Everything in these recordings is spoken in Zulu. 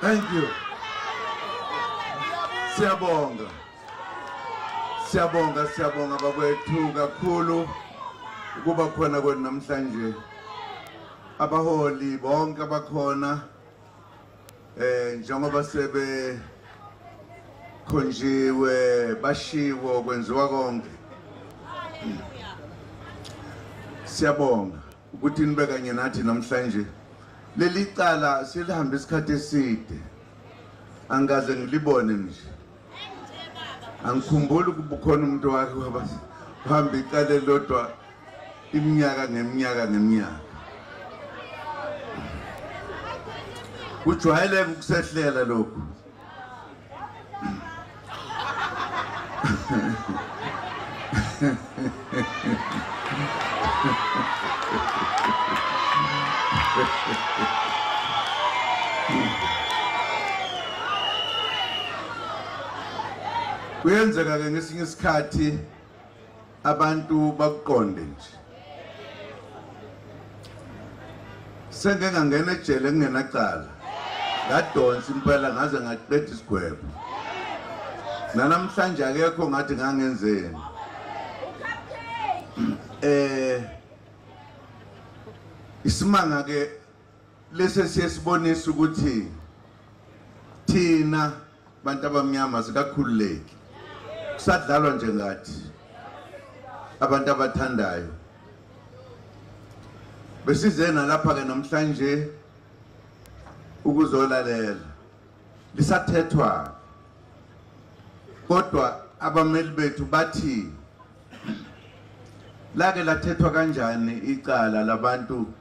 Thank you. Siyabonga bakwethu kakhulu ukuba khona kwenu namhlanje. Abaholi bonke abakhona njengoba sebe khonjiwe bashiwo kwenziwa konke. Siyabonga ukuthi nibe kanye nathi namhlanje. Leli cala silihamba isikhathi eside. Angaze ngilibone nje. Angikhumbuli ukubukhona umuntu wakhe wahamba icala elodwa iminyaka ngeminyaka. Kujwayeleke ukusehlela lokhu. Kuyenzeka ke ngesinye isikhathi abantu bakuqonde nje. Sengeke ngangena ejele kungenacala. Ngadonsa impela ngaze ngaqeda isigwebo. Namhlanje akekho ngathi ngangenzeni. Isimanga ke lese siyesibonisa ukuthi thina bantu abamnyama sikakhululeki. Kusadlalwa nje ngathi abantu abathandayo. Besizena lapha ke namhlanje ukuzolalela. Lisathethwa. Kodwa abameli bethu bathi lake lathethwa kanjani icala labantu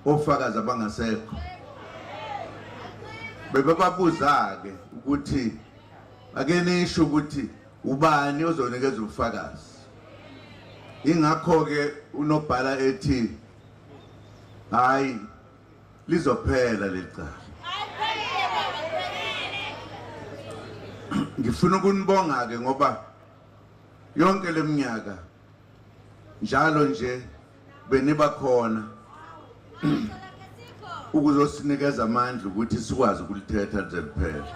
ofakazi abangasekho. Bebabuza ke ukuthi ake nisho ukuthi ubani ozonikeza ubufakazi. Ingakho ke unobhala ethi hayi lizophela lecala. Ngifuna ukunibonga ke ngoba yonke leminyaka njalo nje beniba khona ukuzosinikeza amandla ukuthi sikwazi ukulithetha nje liphela.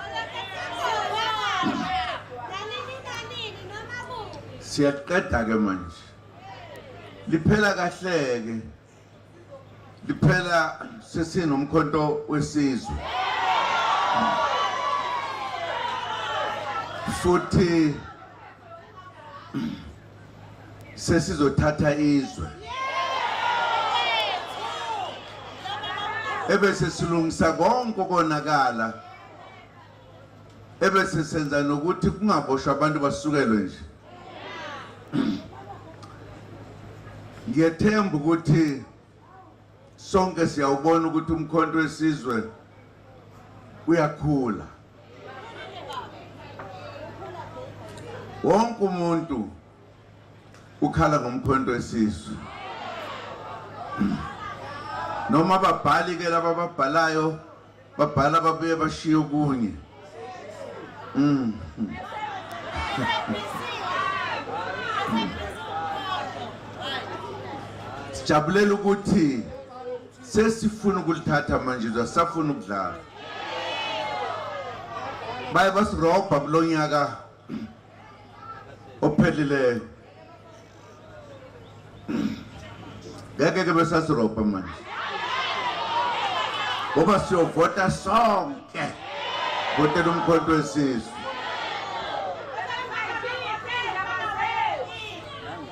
Siyaqeda ke manje. Liphela kahleke. Liphela sesinomkhonto wesizwe. Futhi sesizothatha izwe. Ebese silungisa konke konakala. Ebese senza nokuthi kungaboshwa abantu basukelwe nje. Ngiyethemba ukuthi sonke siyawubona ukuthi umkhonto wesizwe uyakhula. Wonke umuntu ukhala ngomkhonto wesizwe. Noma babhali ke laba babhalayo babhala babuye bashiye kunye. Sijabulela ukuthi sesifuna ukulithatha manje safuna ukudlala. Baye basirobha kulonyaka ophelileyo. Ngeke ke besasirobha manje. Ngoba siyovota sonke. Votela umkhonto wesizwe.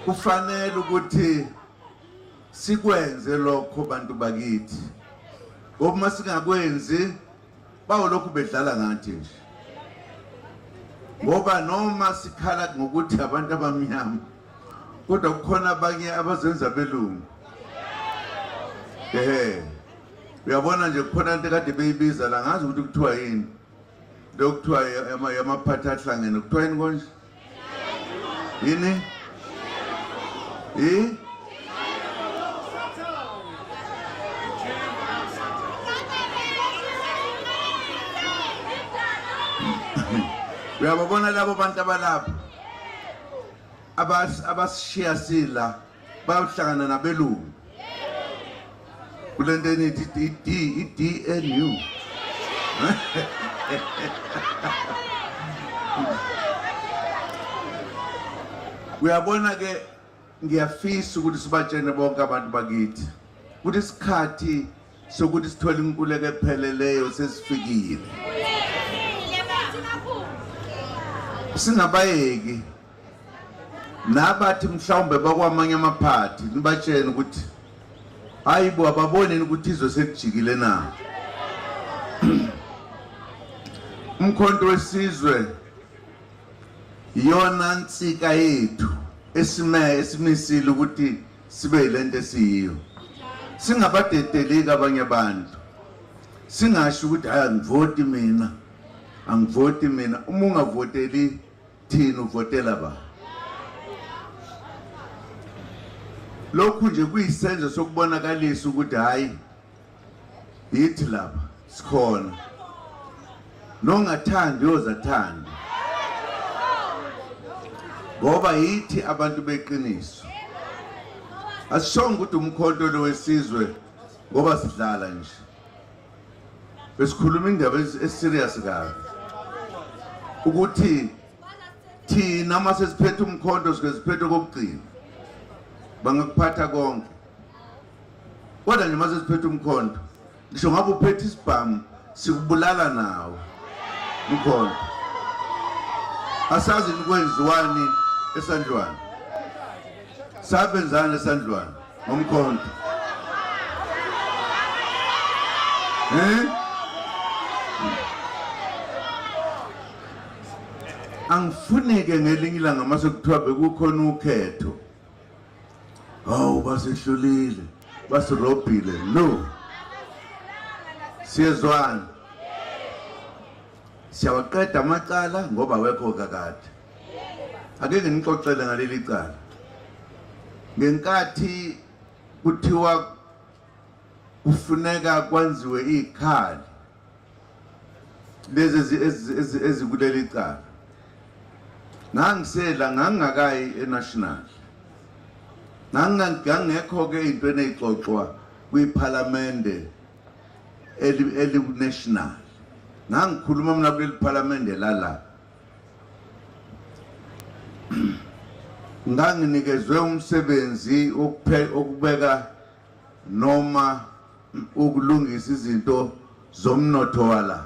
Kufanele ukuthi sikwenze lokho bantu bakithi. Uma singakwenzi bawolokhu bedlala ngathi nje. Ngoba noma sikhala ngokuthi abantu abamnyama kodwa kukhona abanye abazenza belungu. Uyabona nje kukhona into kade beyibiza la ngazi ukuthi kuthiwa yini. Lokuthiwa yamaphatha ahlangene kuthiwa yini konje? Yini? Uyabona labo bantu abalapha abashiya sila bayohlangana nabelungu kulento enithi iDNU Uyabona ke ngiyafisa ukuthi sibatshene bonke abantu bakithi ukuthi isikhathi sokuthi sithole inkululeko epheleleyo sesifikile. Singabayeki nabathi mhlawumbe bakwamanye amaphathi nibatshene ukuthi hayibo ababoneni ukuthi izwe sekujikile na. Umkhonto wesizwe iyona nsika yethu esimisile ukuthi sibe lento esiyiyo. Singabadedeleki abanye abantu. Singasho ukuthi angivoti mina. Angivoti mina. Uma ungavoteli thina uvotela ba. Lokhu nje kuyisenzo sokubonakalisa ukuthi hayi yithi lapha sikhona. Nongathandi uyozathanda. Ngoba yithi abantu beqiniso. Asishonga ukuthi umkhonto lo wesizwe ngoba sidlala nje. Besikhuluma indaba eserious kabi. Ukuthi thina mase siphethe umkhonto siphethe kokugcina. Bangakuphatha konke. Kodwa nje mase siphethe umkhonto, ngisho ngabe uphethe isibhamu sikubulala nawo. Umkhonto. Asazi nikwenziwani esandlwana. Sabenzana esandlwana ngomkhonto. Angifuneke ngelinye ilanga mase kuthiwa bekukhona ukhetho. Hawu basehlulile, basirobhile. No. Siyezwana. Siyawaqeda amacala ngoba wekho kakade. Akeke ngixoxele ngaleli cala. Ngenkathi kuthiwa kufuneka kwenziwe ikhali lezi ezikuleli cala. Ngangisela ngangakayi enational. Ngangekho ke into eneyixoxwa kwiParliament national. Ngangikhuluma mina kuleli parliament lala. Nganginikezwe umsebenzi okubeka noma ukulungisa izinto zomnotho wala.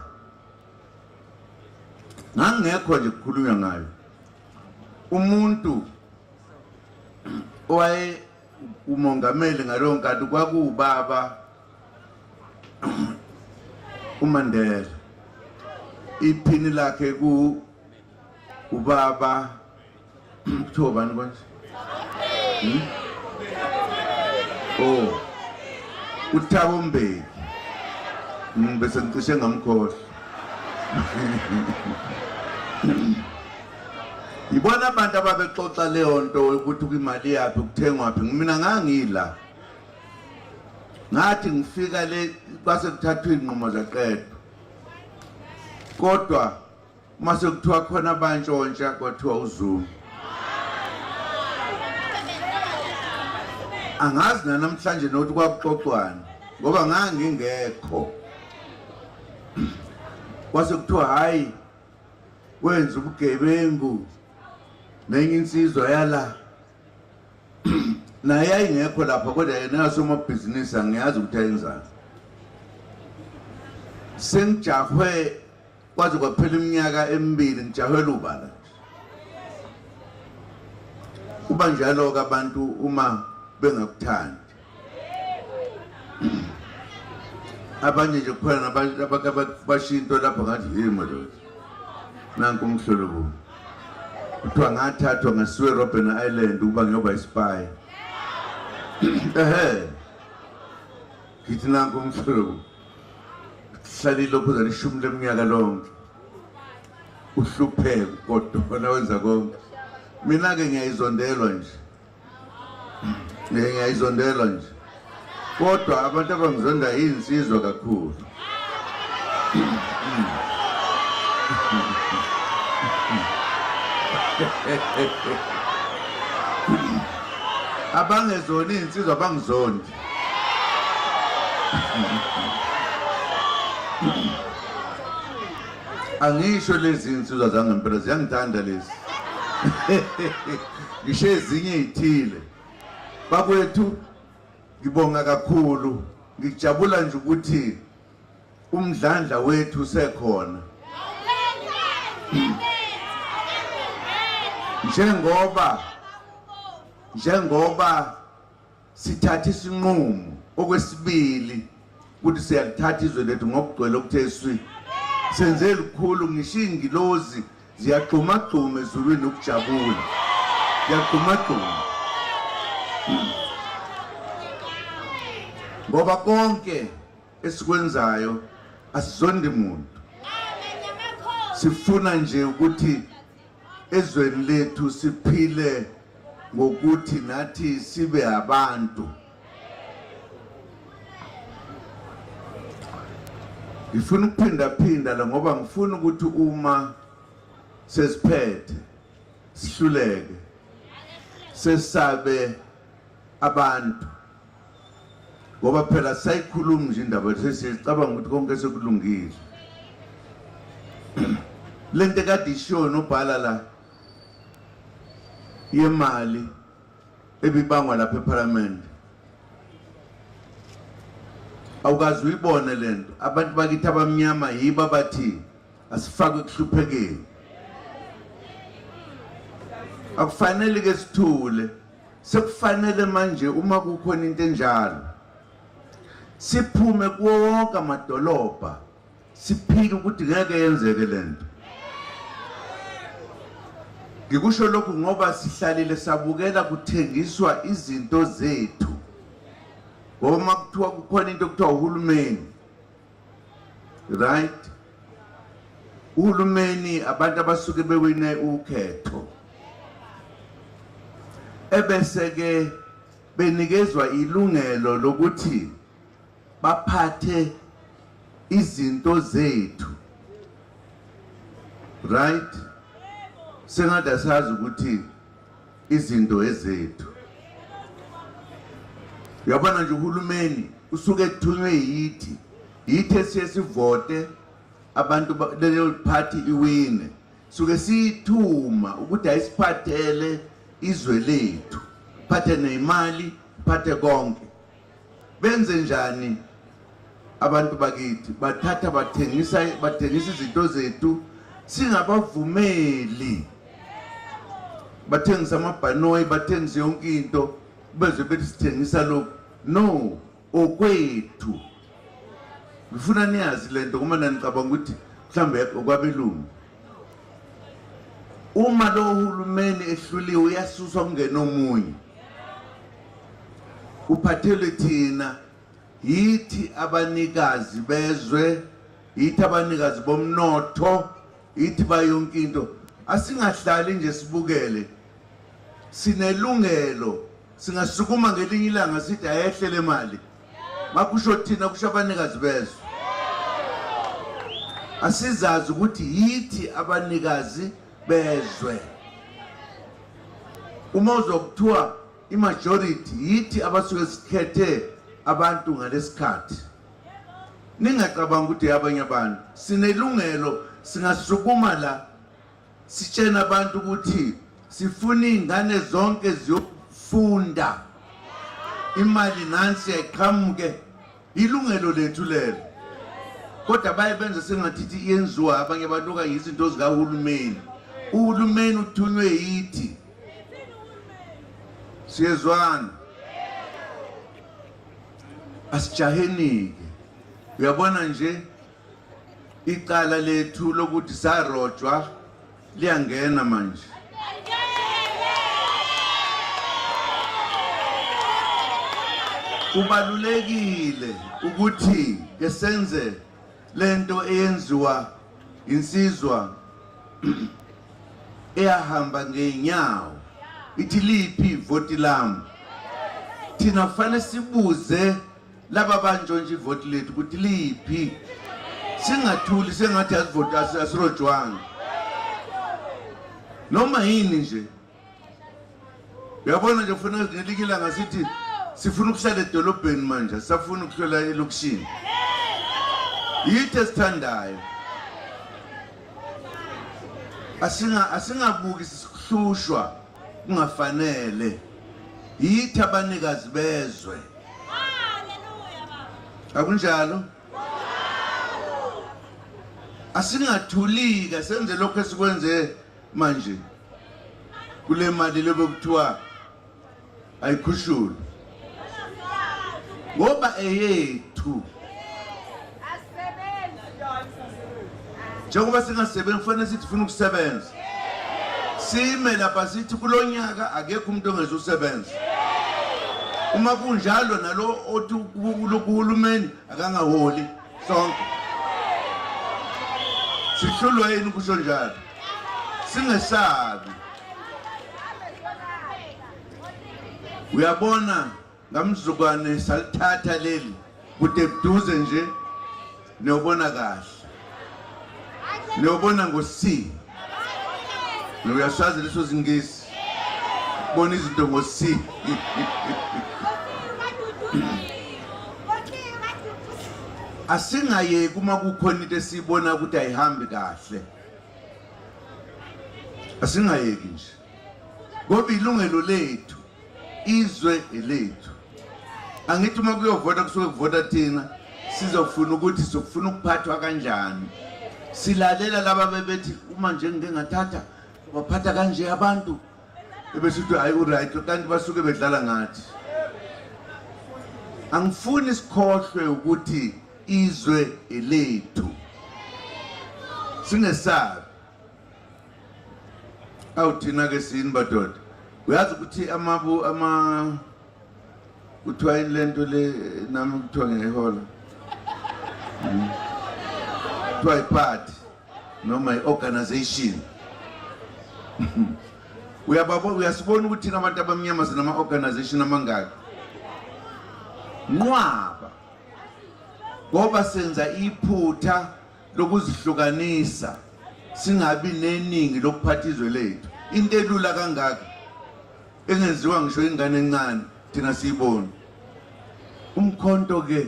Ngangekho nje kukhulunywa ngayo. Umuntu owaye umongameli ngalowo nkathi kwakuwubaba uMandela. Iphini lakhe ku ubaba Thobani konje. Oh. Uthabo Mbeki. Bese ngicishe ngamkhohle. Ibona abantu ababexoxa leyo nto ukuthi kwimali yaphi kuthengwa phi. Mina ngangila. Ngathi ngifika le kwase kuthathwa inqomo zaqedwa. Kodwa mase kuthiwa khona abantshontsha kwathiwa uZuma. Angazi namhlanje nokuthi kwakuxoxwana ngoba ngangingekho. Kwase kuthiwa hayi wenza ubugebengu nenye insizwa yala. Naye ayingekho lapha kodwa yena yasomabhizinisi angiyazi ukuthi ayenzani. Sengijahwe kwaze kwaphela iminyaka emibili ngijahwela ubala. Kuba njalo ke abantu uma bengakuthandi. Abanye nje kuphela nabantu abashinto lapha ngathi yimo lo. Nanku umhlolo ku. Kuthiwa ngathathwa ngasiwe Robben Island ukuba ngiyoba ispy. Kithi nanku umhlolo. Hlalile kuze lishumi leminyaka lonke. Uhlupheke kodwa nawenza konke. Mina ke ngiyayizondelwa nje. Ngiyayizondelwa nje. Kodwa abantu abangizonda yinsizwa kakhulu. Abangezona insizwa abangizondi. angisho lezi insizwa zangempela ziyangithanda lezi ngisho ezinye izithile bakwethu ngibonga kakhulu ngijabula nje ukuthi umdlandla wethu usekhona njengoba sithatha isinqumo okwesibili ukuthi siyalithatha izwe lethu ngokugcwele okutheswi senze likhulu ngisho ingilozi ziyagxuma ezulwini ukujabula ziyagxuma ngoba konke esikwenzayo asizondi muntu sifuna nje ukuthi ezweni lethu siphile ngokuthi nathi sibe abantu. Ngifuna ukuphinda la ngoba ngifuna ukuthi uma sesiphethe sihluleke sesabe abantu ngoba phela sayikhuluma nje indaba sesicabanga ukuthi konke sekulungile. Lento kade ishona ubhala la yemali ebibangwa lapha eParliament awukazi uyibone lento abantu bakithi abamnyama yiba bathi asifake ekuhluphekeni akufanele ke sithule sekufanele manje uma kukhona into enjalo siphume kuwo wonke amadolobha siphike ukuthi ngeke yenzeke lento. Ngikusho lokhu ngoba sihlalile sabukela kuthengiswa izinto zethu ngoba kuthiwa kukhona into okuthiwa uhulumeni, right? Uhulumeni abantu abasuke bewine ukhetho ebese ke benikezwa ilungelo lokuthi baphathe izinto zethu, right? Sengathi asazi ukuthi izinto ezethu yabona nje uhulumeni usuke ethunywe yithi esiyesivote abantu leyo party iwine suke sithuma ukuthi ayisiphathele izwe lethu phathe nemali phathe konke. Benze njani abantu bakithi? Bathatha bathengisa izinto zethu singabavumeli, bathengisa amabhanoyi bathengisa yonke into beze bethi sithengisa lokho. No, okwethu. Ngifuna niyazi lento kuma nanicabanga ukuthi mhlambe okwabelungu uma lo uhulumeni ehluliwe uyasuswa kungena omunye uphathele thina yithi abanikazi bezwe, yithi abanikazi bomnotho, yithi bayonke into. Asingahlali nje sibukele, sinelungelo singasukuma ngelinye ilanga sithi ayehlele imali makusho thina kusho abanikazi bezwe. Asizazi ukuthi yithi abanikazi bezwe. Uma uzokuthiwa imajority yithi abasuke sikhethe abantu ngalesikhathi, ningacabanga ukuthi abanye abantu sinelungelo singasukuma la sitshena abantu ukuthi sifuna ingane zonke ziyofunda imali nansi yayiqhamuke. Ilungelo lethu lelo, kodwa bayebenza sengathi iyenziwa abanye abantu okanye izinto zikahulumeni. Uhulumeni uthunywe yithi. Siyezwana asijaheni-ke. Uyabona nje icala lethu lokuthi sarojwa liyangena manje. Kubalulekile ukuthi ke senze lento eyenziwa insizwa eyahamba ngeenyawo ithi liphi ivoti lami. Thina kufanele sibuze laba banjonje ivoti lethu ukuthi liphi, singathuli sengathi asivoti asirojwanga noma yini nje. Uyabona nje ufuna ngelikila ngasithi sifuna ukuhlala edolobheni manje safuna ukuhlala elokishini. Yithi esithandayo asingabuki sihlushwa kungafanele yithi abanikazi bezwe. Akunjalo? Asingathulika senze lokho esikwenze manje kule mali lebokuthiwa ayikhushulu ngoba eyethu. Njengoba singasebenzi kufanele sithi ufuna ukusebenza, sime lapha sithi kulonyaka akekho umuntu ongezusebenza. Uma kunjalo nalo othi uhulumeni akangaholi sonke sihlulwa yini kusho njalo? Singesabi. Uyabona ngamzukwane salithatha leli kude buduze nje niyobona kahle, niyobona ngo-C. Uyasazi leso zingisi, bona izinto ngo-C. Asingayeki uma kukhona into esiyibona ukuthi ayihambi kahle, asingayeki nje ngoba ilungelo lethu, izwe elethu. Angithi uma kuyovota kusuke kuvota thina, sizofuna ukuthi sokufuna ukuphathwa kanjani. Silalela laba bebethi uma nje ngike ngathatha baphatha kanje abantu ebesithi hayi uright, kanti basuke bedlala ngathi. Angifuni isikhohlwe ukuthi izwe elethu, singesabi. Awuthina ke sini badoda, uyazi ukuthi kuthiwa lento le nami kuthiwa ngehola kuthiwa i-party noma i-organization. Uyasibona ukuthi thina abantu abamnyama sinama-organization amangaki? Nqwaba ngoba senza iphutha lokuzihlukanisa, singabi neningi lokuphatha izwe lethu. Into elula kangaka engenziwa ngisho ingane encane thina siyibona. Umkhonto ke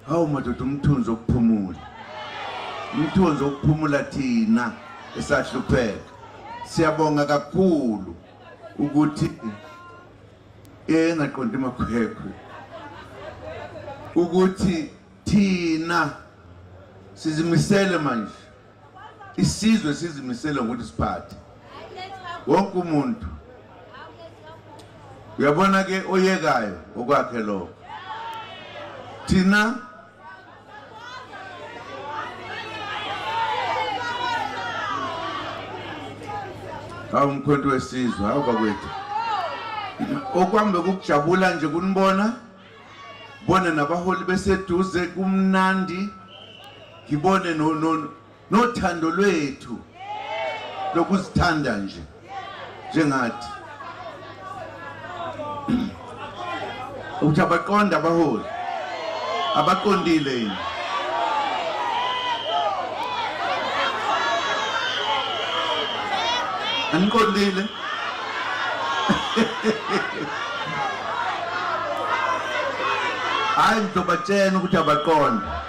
hawu madoda, umthunzi wokuphumula, umthunzi wokuphumula thina esahlupheka. Siyabonga kakhulu ukuthi engaqondi makhwekhwe ukuthi thina sizimisele manje, isizwe sizimisele ukuthi siphathe wonke umuntu. Uyabona ke oyekayo okwakhe lo, thina umkhonto wesizwe awubakwethu okwambe kukujabula nje kunibona, bone nabaholi beseduze kumnandi, ngibone nothando lwethu lokuzithanda nje njengathi ukuthi abaqonda abaholi, abaqondile yini? Aniqondile? Hayi ngizobatshena ukuthi abaqonda,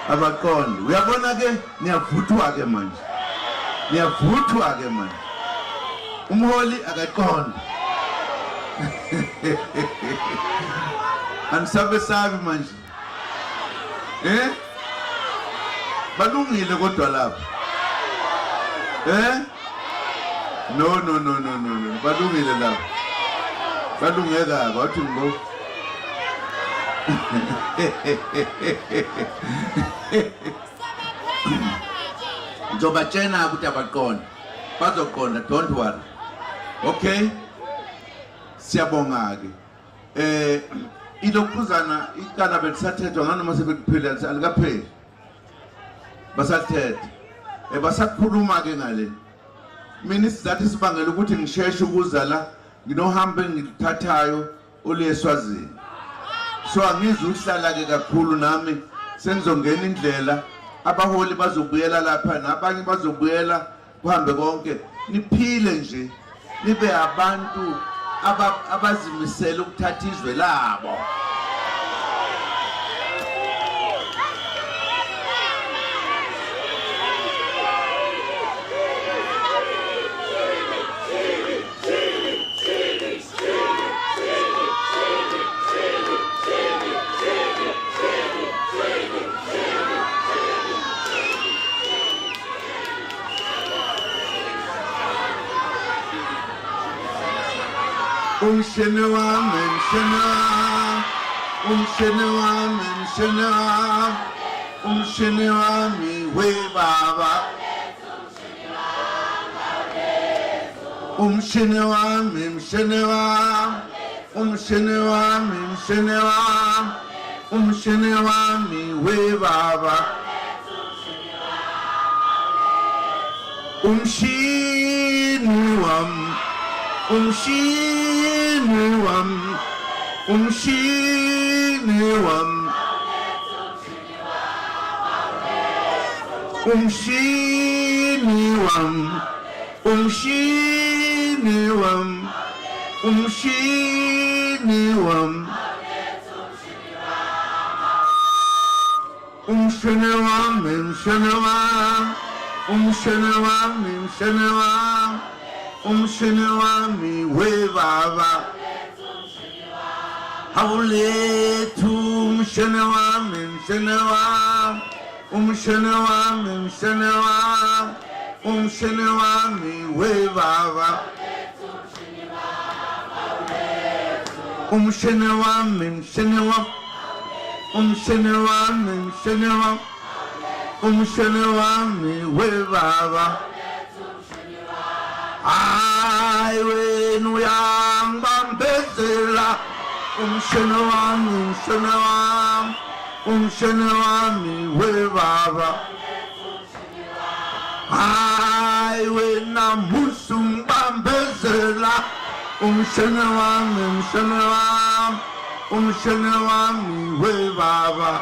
abaqonda. Uyabona ke niyavuthwa ke manje, niyavuthwa ke manje. Umholi akaqonda. Anisabesabi manje balungile kodwa lapha no balungile lapha, balungeka bathi ngo ngizobatshena ukuthi abaqonda, bazoqonda, don't worry. Okay, siyabonga ke ilokhuzana icala belisathethwa nganoma sebekuphela alikapheli, basathetha basakhuluma ke ngale. Mina isizathu sibangela ukuthi ngisheshe ukuza la, nginohambe ngilithathayo oluyeswazini, so angizwe ukuhlala ke kakhulu nami sengizongena indlela. Abaholi bazobuyela lapha nabanye bazobuyela, kuhambe konke niphile nje, nibe abantu abazimisela ukuthatha izwe labo. umshini wami, mshini wami, umshini wami, mshini wami, umshini wami, we baba. Umshini wami, mshini wami, umshini wami, mshini wami, umshini wami, we baba. Umshini wami, umshini wami, umshini wami, umshini wami, umshini wami, umshini wami, umshini wami, mshini wami, umshini wami, mshini wami, umshini wami, we baba. Hawulethu umshini wami, mshini wami, umshini wami, mshini wami, umshini wami, we baba. Umshini wami, mshini wami, umshini wami, mshini wami, umshini wami, we baba. Hayi wena uyangibambezela, umshini wami, mshini wami, umshini wami, we baba. Hayi wena musu ngibambezela, umshini wami, mshini wami, umshini wami, we baba.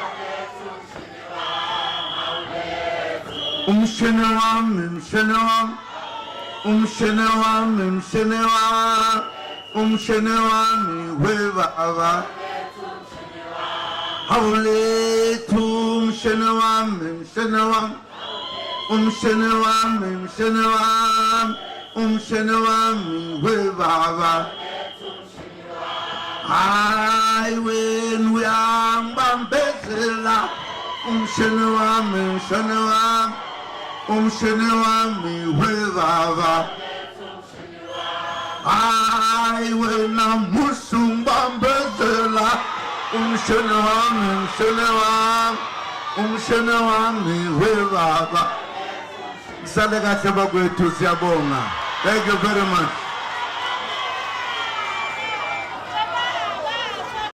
Umshini wami, mshini wami, umshini wami, mshini wami, umshini wami, we baba. Hawulethu umshini wami, mshini wami, umshini wami, mshini wami, umshini wami, we baba. Hayi wena uyangibambezela, umshini wami, mshini wami, umshini wami, we baba. Hayi wena musu ngibambezela, umshini wami, mshini wami, umshini wami, we baba. Kusale kahle bakwethu, siyabonga. Thank you very much.